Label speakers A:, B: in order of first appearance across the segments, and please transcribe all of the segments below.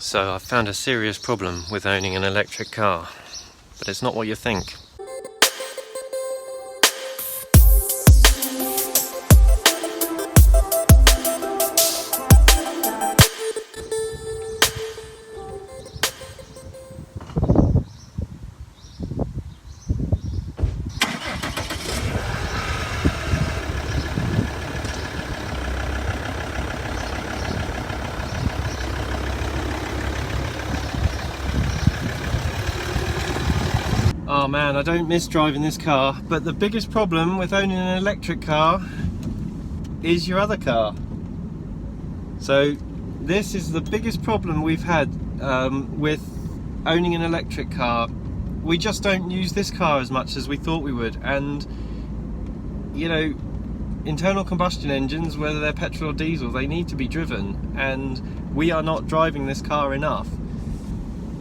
A: So I've found a serious problem with owning an electric car, but it's not what you think. Oh man, I don't miss driving this car, but the biggest problem with owning an electric car is your other car. So this is the biggest problem we've had with owning an electric car. We just don't use this car as much as we thought we would, and you know, internal combustion engines, whether they're petrol or diesel, they need to be driven, and we are not driving this car enough.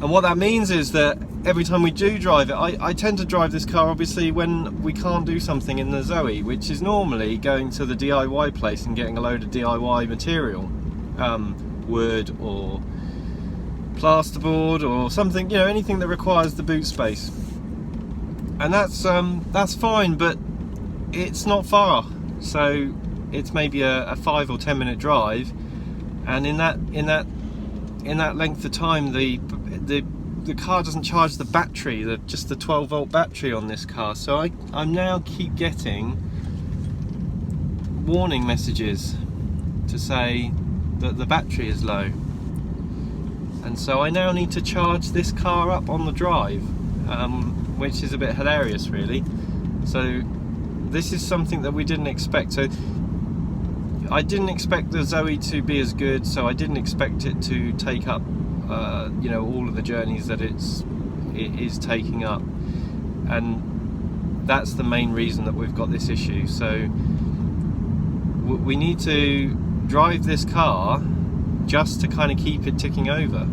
A: And what that means is that every time we do drive it, I tend to drive this car obviously when we can't do something in the Zoe, which is normally going to the DIY place and getting a load of DIY material, wood or plasterboard or something, you know, anything that requires the boot space. And that's fine, but it's not far, so it's maybe a 5 or 10 minute drive, and in that length of time the car doesn't charge the battery, just the 12-volt battery on this car. So I now keep getting warning messages to say that the battery is low, and so I now need to charge this car up on the drive, which is a bit hilarious really. So this is something that we didn't expect. So I didn't expect the Zoe to be as good, so I didn't expect it to take up you know, all of the journeys that it is taking up, and that's the main reason that we've got this issue. So we need to drive this car just to kind of keep it ticking over.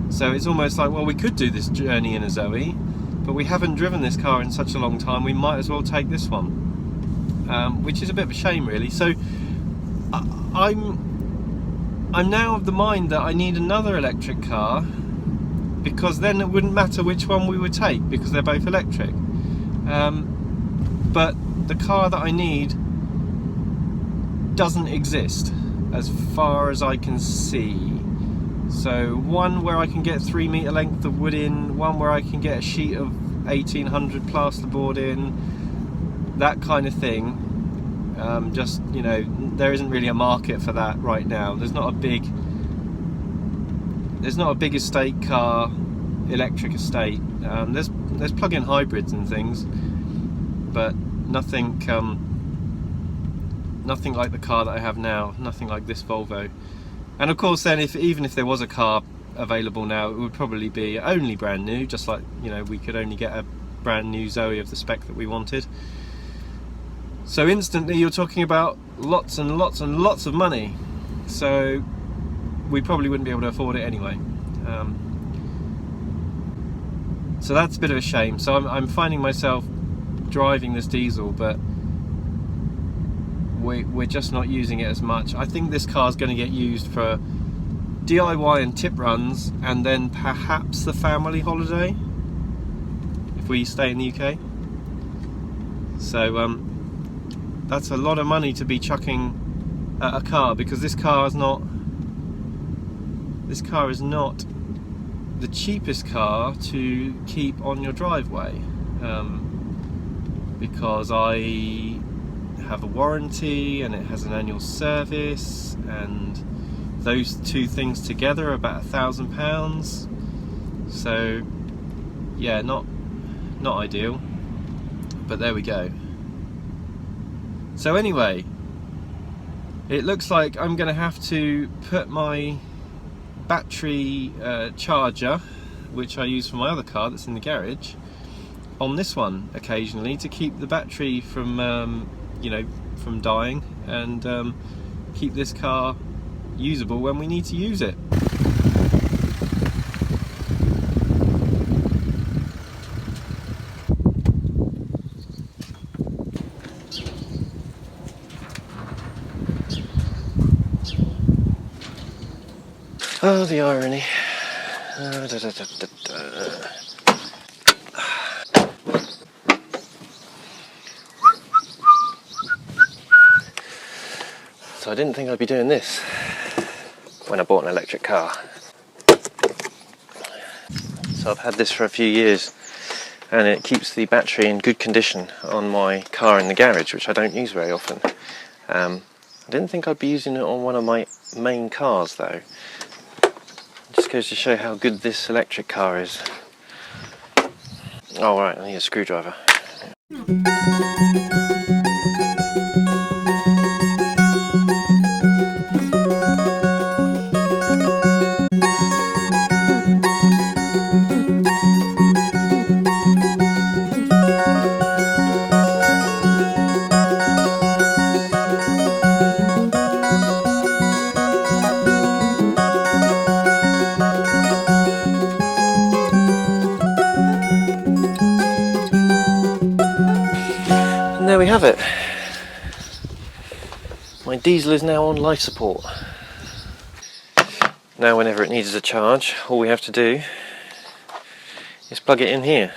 A: So it's almost like, well, we could do this journey in a Zoe, but we haven't driven this car in such a long time, we might as well take this one, which is a bit of a shame really. So I'm now of the mind that I need another electric car, because then it wouldn't matter which one we would take because they're both electric. But the car that I need doesn't exist as far as I can see. So one where I can get 3 meter length of wood in, one where I can get a sheet of 1800 plasterboard in, that kind of thing. Just, you know, there isn't really a market for that right now. There's not a big estate car, electric estate. There's plug-in hybrids and things, but nothing like the car that I have now. Nothing like this Volvo. And of course, then even if there was a car available now, it would probably be only brand new. Just like, you know, we could only get a brand new Zoe of the spec that we wanted. So instantly you're talking about lots and lots and lots of money, so we probably wouldn't be able to afford it anyway. So that's a bit of a shame. So I'm finding myself driving this diesel, but we're just not using it as much. I think this car is going to get used for DIY and tip runs, and then perhaps the family holiday if we stay in the UK. So that's a lot of money to be chucking at a car, because this car is not the cheapest car to keep on your driveway, because I have a warranty and it has an annual service, and those two things together are about £1,000. So yeah, not ideal, but there we go. So anyway, it looks like I'm going to have to put my battery charger, which I use for my other car that's in the garage, on this one occasionally to keep the battery from you know, from dying, and keep this car usable when we need to use it. Oh, the irony. Da, da, da, da, da. So I didn't think I'd be doing this when I bought an electric car. So I've had this for a few years, and it keeps the battery in good condition on my car in the garage, which I don't use very often. I didn't think I'd be using it on one of my main cars though. It just goes to show how good this electric car is. Oh right, I need a screwdriver. And there we have it. My diesel is now on life support. Now whenever it needs a charge, all we have to do is plug it in here.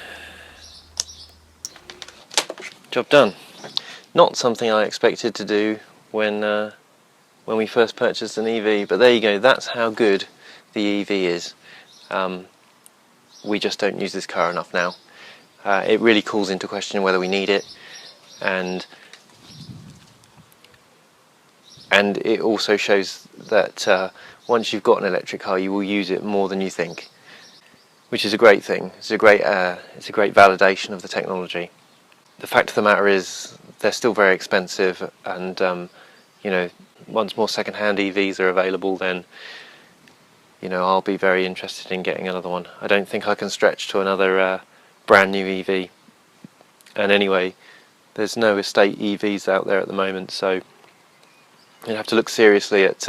A: Job done. Not something I expected to do when we first purchased an EV, but there you go, that's how good the EV is. We just don't use this car enough now. It really calls into question whether we need it, and it also shows that once you've got an electric car, you will use it more than you think, which is a great thing. It's a great validation of the technology. The fact of the matter is, they're still very expensive, and you know, once more second-hand EVs are available, then you know, I'll be very interested in getting another one. I don't think I can stretch to another brand new EV. And anyway, there's no estate EVs out there at the moment, so you have to look seriously at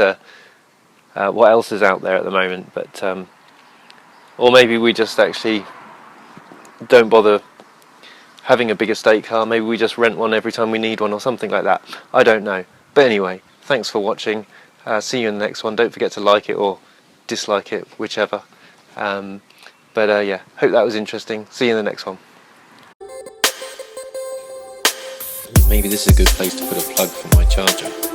A: what else is out there at the moment. But or maybe we just actually don't bother having a big estate car. Maybe we just rent one every time we need one or something like that. I don't know. But anyway, thanks for watching. See you in the next one. Don't forget to like it or dislike it, whichever. But yeah, hope that was interesting. See you in the next one. Maybe this is a good place to put a plug for my charger.